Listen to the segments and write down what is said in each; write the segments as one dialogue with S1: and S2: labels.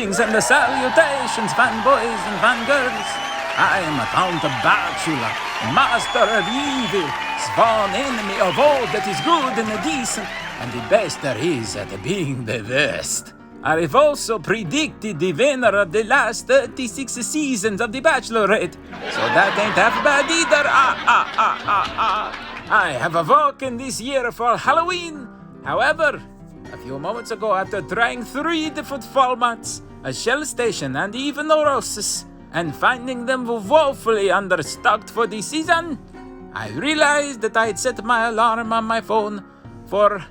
S1: Greetings and the salutations, fanboys and fangirls. I am Count Batula, master of evil, sworn enemy of all that is good and decent, and the best there is at being the worst. I've also predicted the winner of the last 36 seasons of The Bachelorette, so that ain't half bad either. I have awoken this year for Halloween. However, a few moments ago, after trying 3 different formats, a shell station and even neurosis, and finding them woefully understocked for the season, I realized that I had set my alarm on my phone for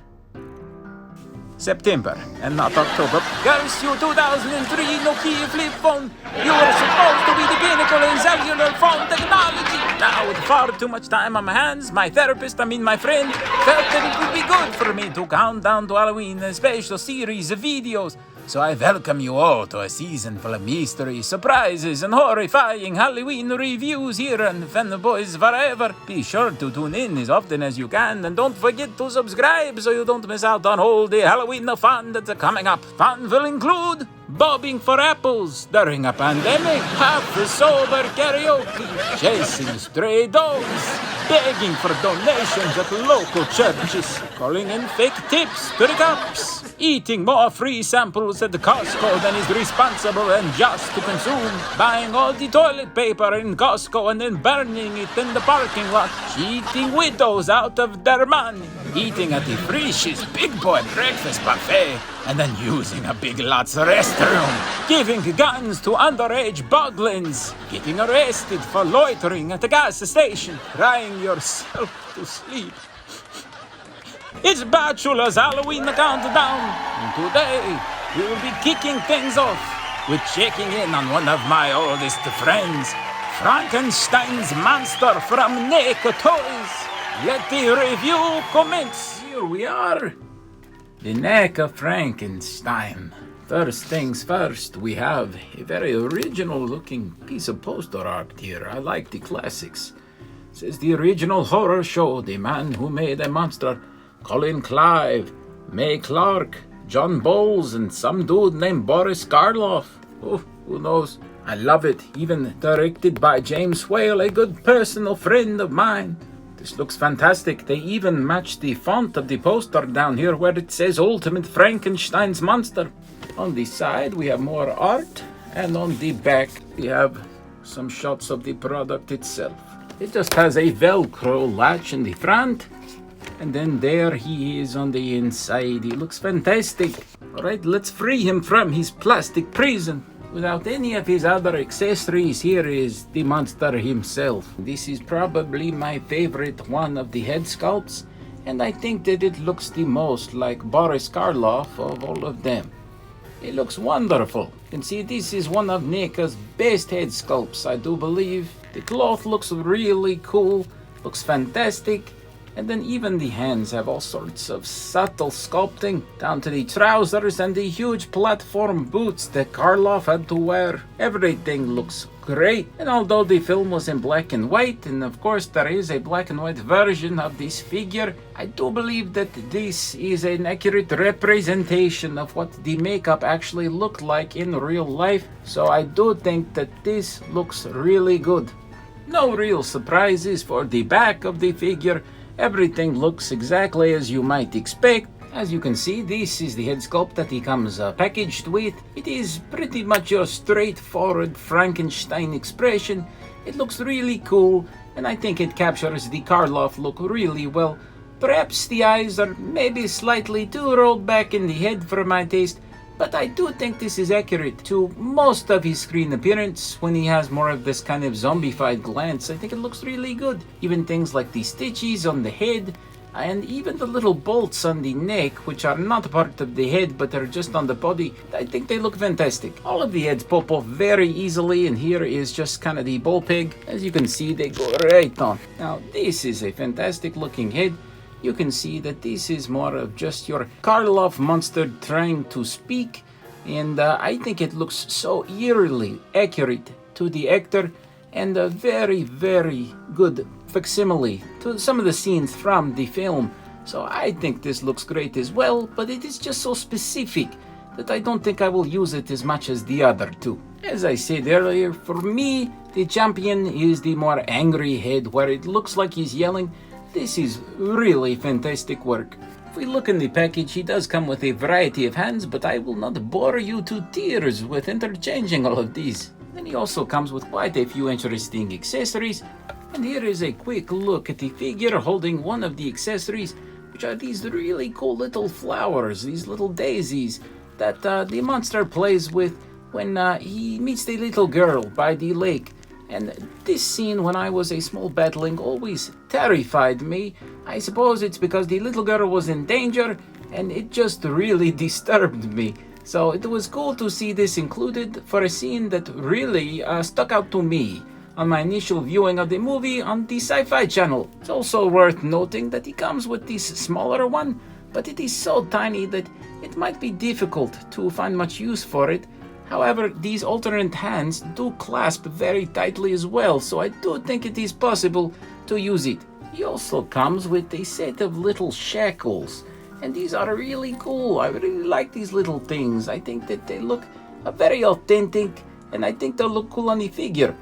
S1: September and not October. Curse you, 2003 Nokia flip phone. You were supposed to be the pinnacle in cellular phone technology. Now, with far too much time on my hands, my therapist, my friend, felt that it would be good for me to count down to Halloween, a special series of videos. So I welcome you all to a season full of mystery, surprises, and horrifying Halloween reviews here on Fanboys Forever. Be sure to tune in as often as you can, and don't forget to subscribe so you don't miss out on all the Halloween fun that's coming up. Fun will include bobbing for apples during a pandemic, half-sober karaoke, chasing stray dogs, begging for donations at local churches, calling in fake tips to the cops, eating more free samples at the Costco than is responsible and just to consume, buying all the toilet paper in Costco and then burning it in the parking lot, cheating widows out of their money, eating at the Frisch's Big Boy Breakfast Buffet, and then using a Big Lots restroom, giving guns to underage boglins, getting arrested for loitering at a gas station, crying yourself to sleep. It's Bachelor's Halloween countdown, and today we will be kicking things off with checking in on one of my oldest friends, Frankenstein's monster from Neca Toys. Let the review commence. Here we are. The Neca Frankenstein. First things first, we have a very original looking piece of poster art here. I like the classics. It says the original horror show, The Man Who Made a Monster, Colin Clive, May Clark, John Bowles, and some dude named Boris Karloff. Oh, who knows? I love it. Even directed by James Whale, a good personal friend of mine. This looks fantastic. They even match the font of the poster down here where it says Ultimate Frankenstein's Monster. On the side we have more art, and on the back we have some shots of the product itself. It just has a Velcro latch in the front, and then there he is on the inside. He looks fantastic. Alright, let's free him from his plastic prison. Without any of his other accessories, here is the monster himself. This is probably my favorite one of the head sculpts, and I think that it looks the most like Boris Karloff of all of them. It looks wonderful. You can see this is one of Neca's best head sculpts, I do believe. The cloth looks really cool, looks fantastic. And then even the hands have all sorts of subtle sculpting, down to the trousers and the huge platform boots that Karloff had to wear. Everything looks great. And although the film was in black and white, and of course there is a black and white version of this figure, I do believe that this is an accurate representation of what the makeup actually looked like in real life. So I do think that this looks really good. No real surprises for the back of the figure. Everything looks exactly as you might expect. As you can see, this is the head sculpt that he comes packaged with. It is pretty much your straightforward Frankenstein expression. It looks really cool, and I think it captures the Karloff look really well. Perhaps the eyes are maybe slightly too rolled back in the head for my taste, but I do think this is accurate to most of his screen appearance when he has more of this kind of zombified glance. I think it looks really good. Even things like the stitches on the head, and even the little bolts on the neck, which are not part of the head but are just on the body, I think they look fantastic. All of the heads pop off very easily, and here is just kind of the ball peg. As you can see, they go right on. Now, this is a fantastic looking head. You can see that this is more of just your Karloff monster trying to speak, and I think it looks so eerily accurate to the actor, and a very, very good facsimile to some of the scenes from the film. So I think this looks great as well, but it is just so specific that I don't think I will use it as much as the other two. As I said earlier, for me, the champion is the more angry head where it looks like he's yelling. This is really fantastic work. If we look in the package, he does come with a variety of hands, but I will not bore you to tears with interchanging all of these. Then he also comes with quite a few interesting accessories, and here is a quick look at the figure holding one of the accessories, which are these really cool little flowers, these little daisies that the monster plays with when he meets the little girl by the lake. And this scene, when I was a small battling, always terrified me. I suppose it's because the little girl was in danger, and it just really disturbed me. So it was cool to see this included for a scene that really stuck out to me on my initial viewing of the movie on the Sci-Fi Channel. It's also worth noting that he comes with this smaller one, but it is so tiny that it might be difficult to find much use for it. However, these alternate hands do clasp very tightly as well, so I do think it is possible to use it. He also comes with a set of little shackles, and these are really cool. I really like these little things. I think that they look very authentic, and I think they'll look cool on the figure.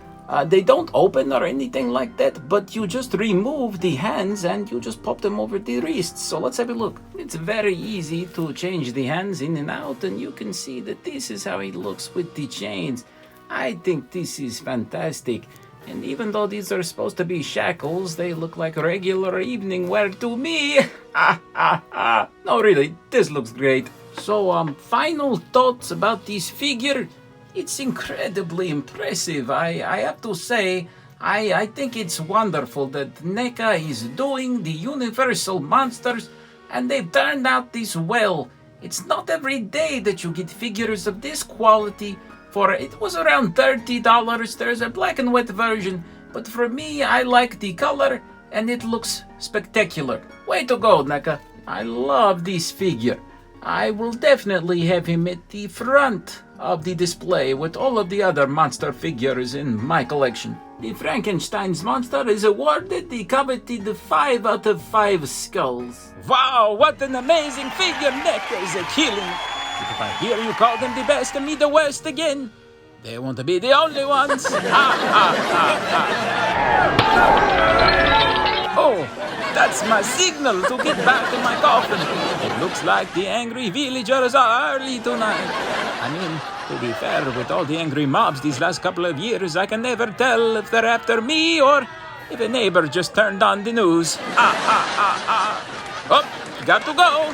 S1: They don't open or anything like that, but you just remove the hands and you just pop them over the wrists. So let's have a look. It's very easy to change the hands in and out, and you can see that this is how it looks with the chains. I think this is fantastic. And even though these are supposed to be shackles, they look like regular evening wear to me. No, really, this looks great. So, final thoughts about this figure. It's incredibly impressive. I have to say, I think it's wonderful that Neca is doing the Universal monsters, and they've turned out this well. It's not every day that you get figures of this quality. For it was around $30. There's a black and white version, but for me, I like the color, and it looks spectacular. Way to go, Neca. I love this figure. I will definitely have him at the front of the display with all of the other monster figures in my collection. The Frankenstein's monster is awarded the coveted 5 out of 5 skulls.
S2: Wow, what an amazing figure! Neca is a killing. If I hear you call them the best in the West again, they won't be the only ones. Oh, that's my signal to get back in my coffin. It looks like the angry villagers are early tonight. I mean, to be fair, with all the angry mobs these last couple of years, I can never tell if they're after me or if a neighbor just turned on the news. Oh, got to go.